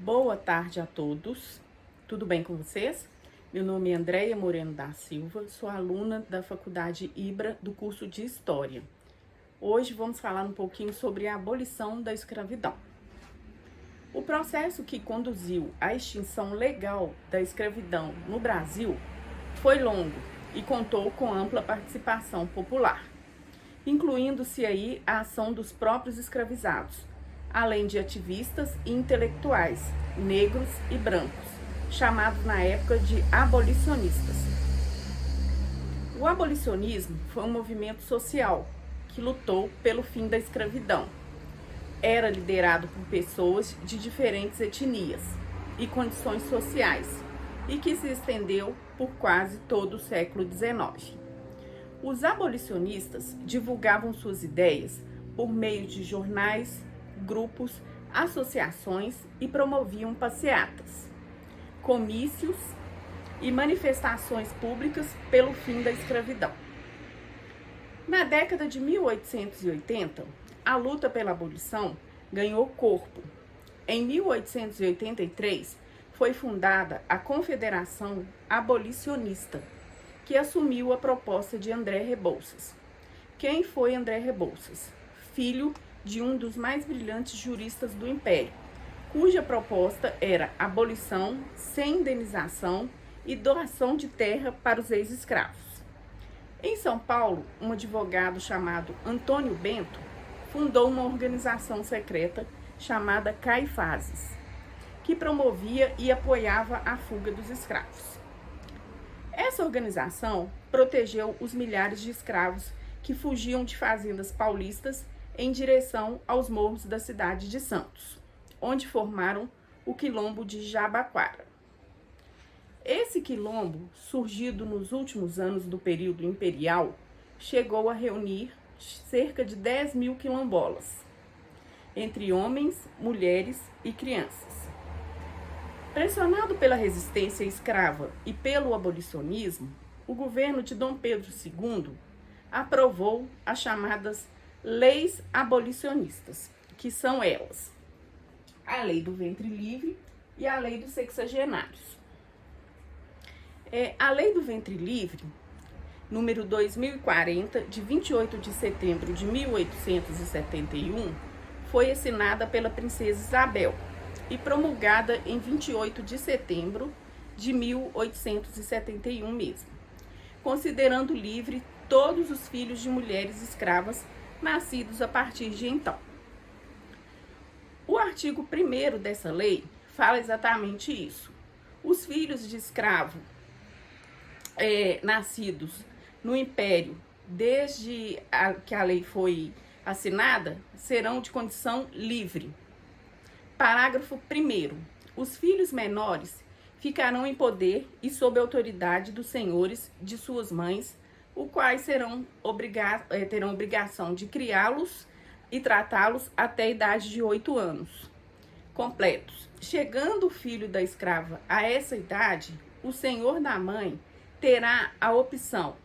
Boa tarde a todos, tudo bem com vocês? Meu nome é Andréia Moreno da Silva, sou aluna da Faculdade IBRA do curso de História. Hoje vamos falar um pouquinho sobre a abolição da escravidão. O processo que conduziu à extinção legal da escravidão no Brasil foi longo e contou com ampla participação popular, incluindo-se aí a ação dos próprios escravizados, além de ativistas e intelectuais, negros e brancos, chamados na época de abolicionistas. O abolicionismo foi um movimento social que lutou pelo fim da escravidão. Era liderado por pessoas de diferentes etnias e condições sociais e que se estendeu por quase todo o século XIX. Os abolicionistas divulgavam suas ideias por meio de jornais, grupos, associações e promoviam passeatas, comícios e manifestações públicas pelo fim da escravidão. Na década de 1880, a luta pela abolição ganhou corpo. Em 1883, foi fundada a Confederação Abolicionista, que assumiu a proposta de André Rebouças. Quem foi André Rebouças? Filho de um dos mais brilhantes juristas do Império, cuja proposta era abolição sem indenização e doação de terra para os ex-escravos. Em São Paulo, um advogado chamado Antônio Bento fundou uma organização secreta chamada Caifazes, que promovia e apoiava a fuga dos escravos. Essa organização protegeu os milhares de escravos que fugiam de fazendas paulistas em direção aos morros da cidade de Santos, onde formaram o quilombo de Jabaquara. Esse quilombo, surgido nos últimos anos do período imperial, chegou a reunir cerca de 10 mil quilombolas, entre homens, mulheres e crianças. Pressionado pela resistência escrava e pelo abolicionismo, o governo de Dom Pedro II aprovou as chamadas leis abolicionistas, que são elas: a Lei do Ventre Livre e a Lei dos Sexagenários. A Lei do Ventre Livre, número 2040, de 28 de setembro de 1871, foi assinada pela princesa Isabel e promulgada em 28 de setembro de 1871 mesmo, considerando livre todos os filhos de mulheres escravas nascidos a partir de então. O artigo 1º dessa lei fala exatamente isso. Os filhos de escravo nascidos no Império desde que a lei foi assinada serão de condição livre. Parágrafo 1º. Os filhos menores ficarão em poder e sob a autoridade dos senhores de suas mães, os quais terão obrigação de criá-los e tratá-los até a idade de 8 anos completos. Chegando o filho da escrava a essa idade, o senhor da mãe terá a opção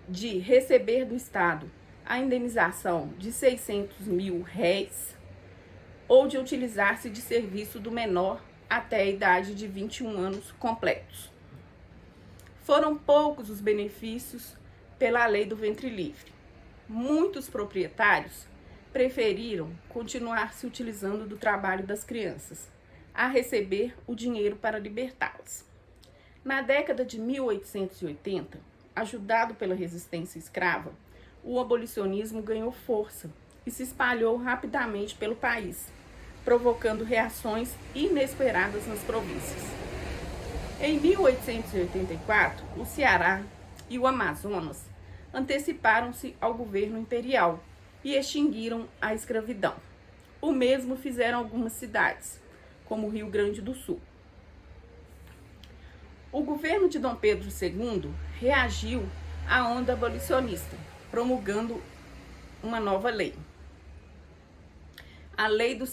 de receber do Estado a indenização de 600 mil réis ou de utilizar-se de serviço do menor até a idade de 21 anos completos. Foram poucos os benefícios pela Lei do Ventre Livre. Muitos proprietários preferiram continuar se utilizando do trabalho das crianças, a receber o dinheiro para libertá-las. Na década de 1880, ajudado pela resistência escrava, o abolicionismo ganhou força e se espalhou rapidamente pelo país, provocando reações inesperadas nas províncias. Em 1884, o Ceará e o Amazonas anteciparam-se ao governo imperial e extinguiram a escravidão. O mesmo fizeram algumas cidades, como o Rio Grande do Sul. O governo de Dom Pedro II reagiu à onda abolicionista, promulgando uma nova lei, a Lei dos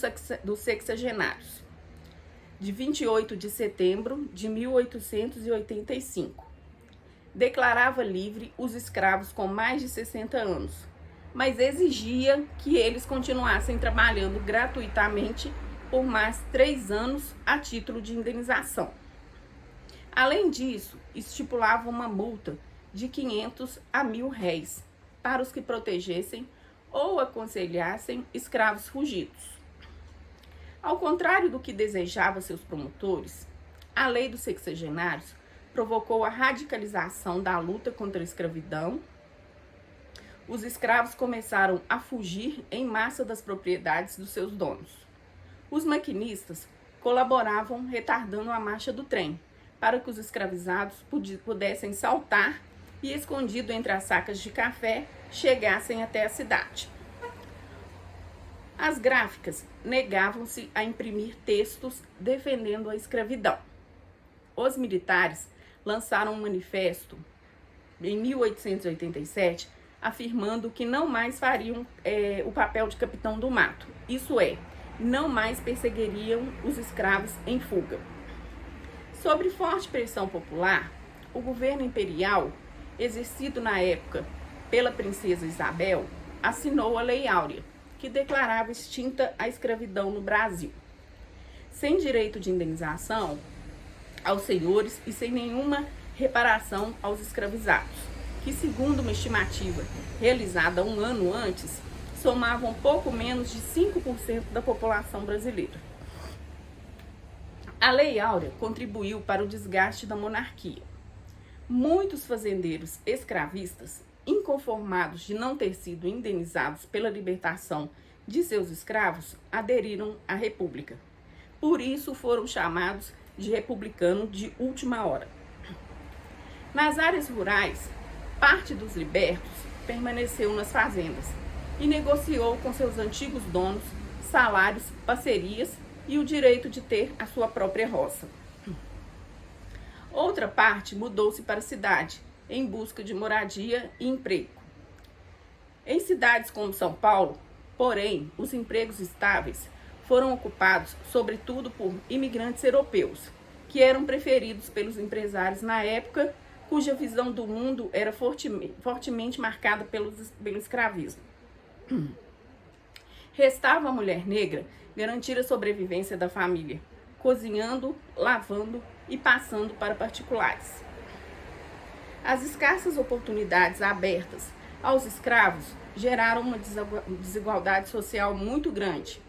Sexagenários, de 28 de setembro de 1885. Declarava livre os escravos com mais de 60 anos, mas exigia que eles continuassem trabalhando gratuitamente por mais 3 anos a título de indenização. Além disso, estipulava uma multa de 500 a 1.000 réis para os que protegessem ou aconselhassem escravos fugidos. Ao contrário do que desejavam seus promotores, a lei dos sexagenários provocou a radicalização da luta contra a escravidão. Os escravos começaram a fugir em massa das propriedades dos seus donos. Os maquinistas colaboravam retardando a marcha do trem, para que os escravizados pudessem saltar e, escondido entre as sacas de café, chegassem até a cidade. As gráficas negavam-se a imprimir textos defendendo a escravidão. Os militares lançaram um manifesto em 1887, afirmando que não mais fariam o papel de capitão do mato, isso é, não mais perseguiriam os escravos em fuga. Sob forte pressão popular, o governo imperial, exercido na época pela princesa Isabel, assinou a Lei Áurea, que declarava extinta a escravidão no Brasil, sem direito de indenização aos senhores e sem nenhuma reparação aos escravizados, que, segundo uma estimativa realizada um ano antes, somavam pouco menos de 5% da população brasileira. A Lei Áurea contribuiu para o desgaste da monarquia. Muitos fazendeiros escravistas, inconformados de não ter sido indenizados pela libertação de seus escravos, aderiram à República. Por isso foram chamados de republicanos de última hora. Nas áreas rurais, parte dos libertos permaneceu nas fazendas e negociou com seus antigos donos salários, parcerias e o direito de ter a sua própria roça. Outra parte mudou-se para a cidade, em busca de moradia e emprego. Em cidades como São Paulo, porém, os empregos estáveis foram ocupados sobretudo por imigrantes europeus, que eram preferidos pelos empresários na época, cuja visão do mundo era fortemente marcada pelo escravismo. Restava à mulher negra garantir a sobrevivência da família, cozinhando, lavando e passando para particulares. As escassas oportunidades abertas aos escravos geraram uma desigualdade social muito grande,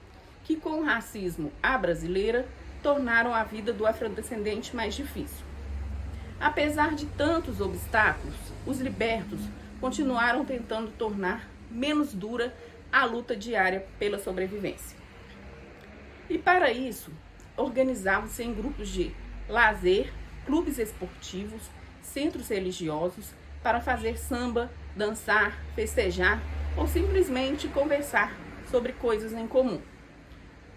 que com o racismo à brasileira tornaram a vida do afrodescendente mais difícil. Apesar de tantos obstáculos, os libertos continuaram tentando tornar menos dura a luta diária pela sobrevivência. E para isso, organizavam-se em grupos de lazer, clubes esportivos, centros religiosos, para fazer samba, dançar, festejar ou simplesmente conversar sobre coisas em comum.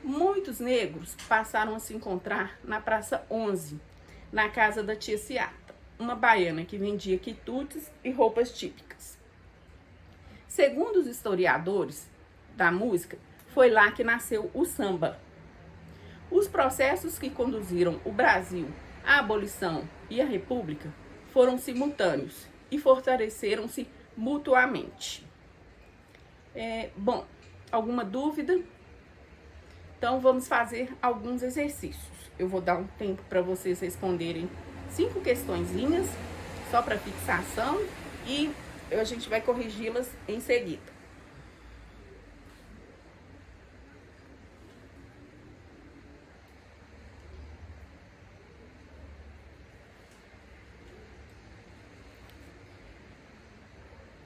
Muitos negros passaram a se encontrar na Praça 11, na casa da tia Ciata, uma baiana que vendia quitutes e roupas típicas. Segundo os historiadores da música, foi lá que nasceu o samba. Os processos que conduziram o Brasil à abolição e à República foram simultâneos e fortaleceram-se mutuamente. Alguma dúvida? Então, vamos fazer alguns exercícios. Eu vou dar um tempo para vocês responderem 5 questõezinhas, só para fixação, e a gente vai corrigi-las em seguida.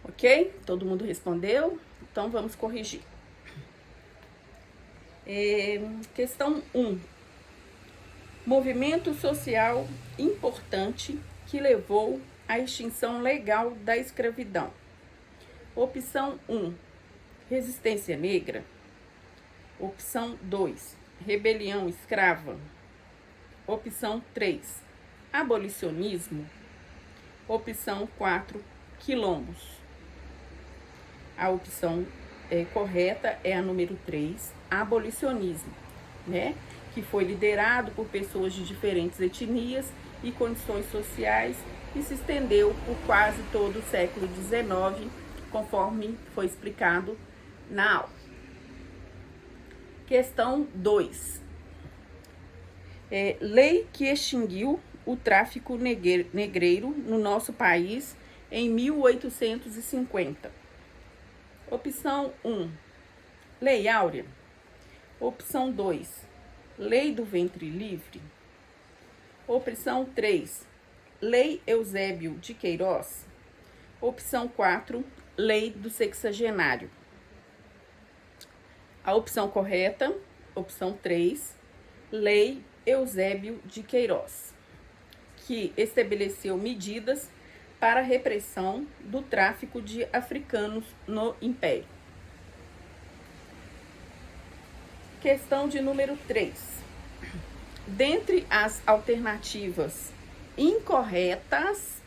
Ok? Todo mundo respondeu? Então, vamos corrigir. Questão 1. Movimento social importante que levou à extinção legal da escravidão. Opção 1. Resistência negra. Opção 2. Rebelião escrava. Opção 3. Abolicionismo. Opção 4. Quilombos. A opção correta é a número 3, abolicionismo, né? Que foi liderado por pessoas de diferentes etnias e condições sociais e se estendeu por quase todo o século XIX, conforme foi explicado na aula. Questão 2. Lei que extinguiu o tráfico negreiro no nosso país em 1850. Opção 1, Lei Áurea. Opção 2, Lei do Ventre Livre. Opção 3, Lei Eusébio de Queiroz. Opção 4, Lei do Sexagenário. A opção correta, opção 3, Lei Eusébio de Queiroz, que estabeleceu medidas para a repressão do tráfico de africanos no Império. Questão de número 3. Dentre as alternativas incorretas,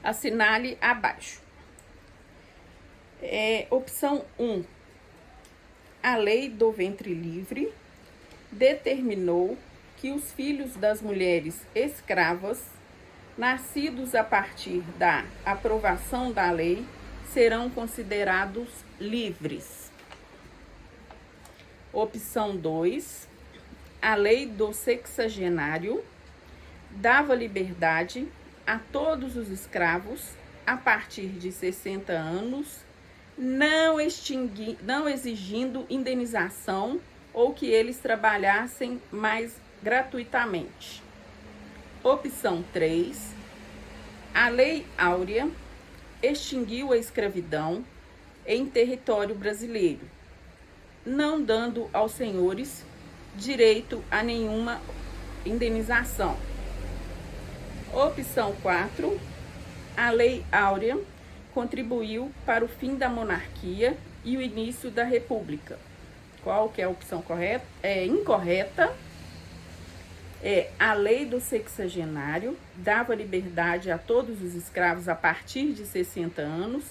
assinale abaixo. Opção 1. A Lei do Ventre Livre determinou que os filhos das mulheres escravas, nascidos a partir da aprovação da lei, serão considerados livres. Opção 2. A Lei do Sexagenário dava liberdade a todos os escravos a partir de 60 anos, não exigindo indenização ou que eles trabalhassem mais gratuitamente. Opção 3. A Lei Áurea extinguiu a escravidão em território brasileiro, não dando aos senhores direito a nenhuma indenização. Opção 4. A Lei Áurea contribuiu para o fim da monarquia e o início da república. Qual que é a opção correta? Incorreta. A Lei do Sexagenário dava liberdade a todos os escravos a partir de 60 anos,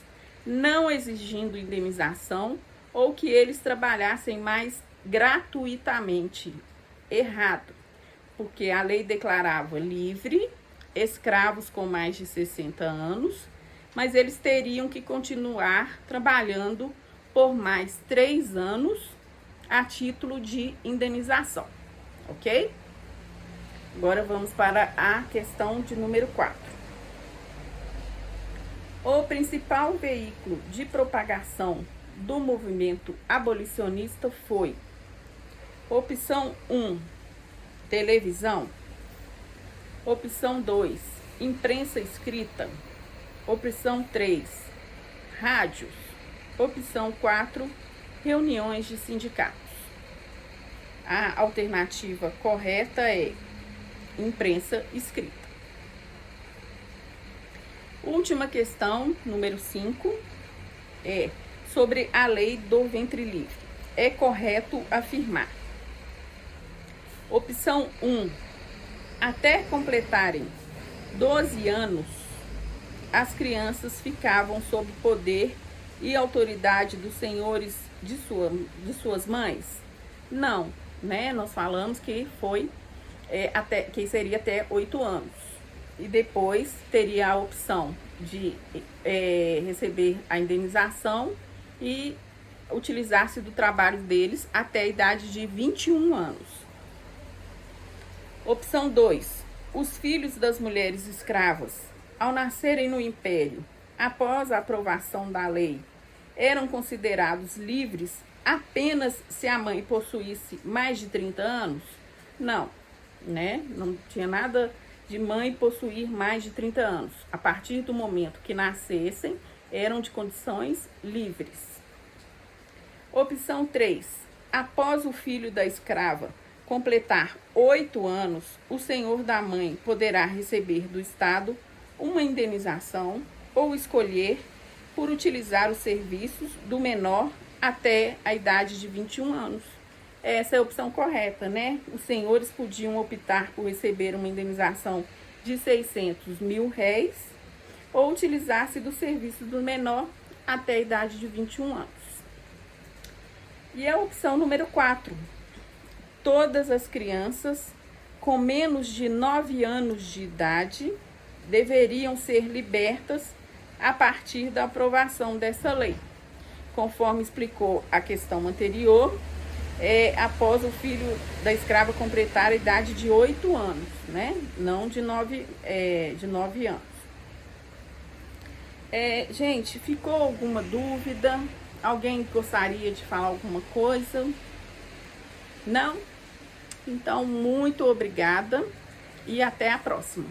não exigindo indenização ou que eles trabalhassem mais gratuitamente. Errado, porque a lei declarava livre escravos com mais de 60 anos, mas eles teriam que continuar trabalhando por mais 3 anos a título de indenização, ok? Agora vamos para a questão de número 4. O principal veículo de propagação do movimento abolicionista foi: opção 1, televisão. Opção 2, imprensa escrita. Opção 3, rádios. Opção 4, reuniões de sindicatos. A alternativa correta é imprensa escrita. Última questão, número 5, é sobre a Lei do Ventre Livre. É correto afirmar: opção 1, até completarem 12 anos, as crianças ficavam sob poder e autoridade dos senhores de suas mães? Não, né? Nós falamos que foi que seria até 8 anos. E depois teria a opção de receber a indenização e utilizar-se do trabalho deles até a idade de 21 anos. Opção 2. Os filhos das mulheres escravas, ao nascerem no Império, após a aprovação da lei, eram considerados livres apenas se a mãe possuísse mais de 30 anos? Não, né? Não tinha nada de mãe possuir mais de 30 anos. A partir do momento que nascessem, eram de condições livres. Opção 3. Após o filho da escrava completar 8 anos, o senhor da mãe poderá receber do Estado uma indenização ou escolher por utilizar os serviços do menor até a idade de 21 anos. Essa é a opção correta, né? Os senhores podiam optar por receber uma indenização de 600 mil réis ou utilizar-se do serviço do menor até a idade de 21 anos. E a opção número 4. Todas as crianças com menos de 9 anos de idade deveriam ser libertas a partir da aprovação dessa lei. Conforme explicou a questão anterior, após o filho da escrava completar a idade de 8 anos, né? Não de 9 anos. Gente, ficou alguma dúvida? Alguém gostaria de falar alguma coisa? Não? Então, muito obrigada e até a próxima.